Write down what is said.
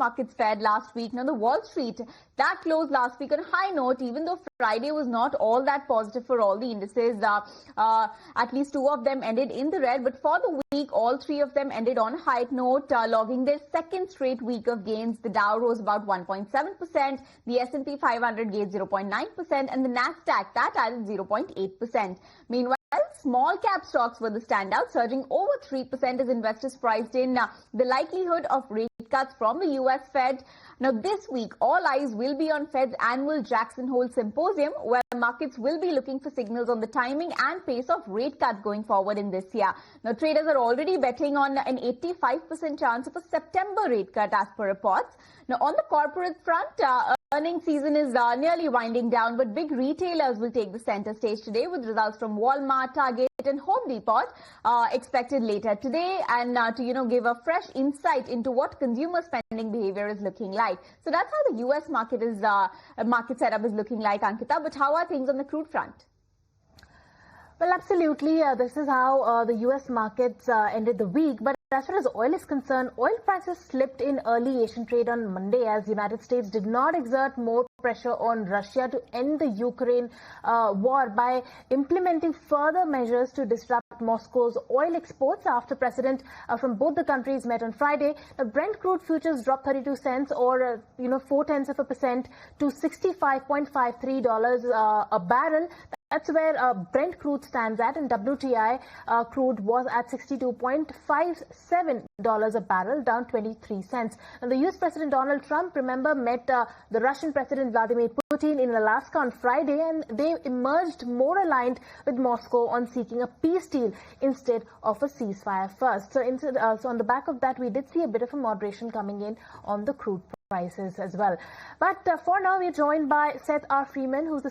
markets fared last week. Now, the Wall Street, that closed last week on a high note, even though Friday was not all that positive for all the indices. At least two of them ended in the red, but for the week, all three of them ended on a high note, logging their second straight week of gains. The Dow rose about 1.7%, the S&P 500 gained 0.9%, and the Nasdaq, that added 0.8%. Meanwhile, small cap stocks were the standout, surging over 3% as investors priced in the likelihood of rate cuts from the US Fed. Now, this week, all eyes will be on Fed's annual Jackson Hole Symposium, where markets will be looking for signals on the timing and pace of rate cuts going forward in this year. Now, traders are already betting on an 85% chance of a September rate cut as per reports. Now, on the corporate front, earnings season is nearly winding down, but big retailers will take the center stage today with results from Walmart, Target and Home Depot expected later today, and to give a fresh insight into what consumer spending behavior is looking like. So that's how the US market setup is looking like, Ankita. But how are things on the crude front? Well, absolutely. This is how the US markets ended the week. But as far as oil is concerned, oil prices slipped in early Asian trade on Monday as the United States did not exert more pressure on Russia to end the Ukraine war by implementing further measures to disrupt Moscow's oil exports after precedent from both the countries met on Friday. Brent crude futures dropped 32 cents or 0.4% to $65.53 a barrel. That's where Brent crude stands at, and WTI crude was at $62.57 a barrel, down 23 cents. And the US President Donald Trump, remember, met the Russian President Vladimir Putin in Alaska on Friday, and they emerged more aligned with Moscow on seeking a peace deal instead of a ceasefire first. So on the back of that, we did see a bit of a moderation coming in on the crude prices as well. But for now, we're joined by Seth R. Freeman, who's the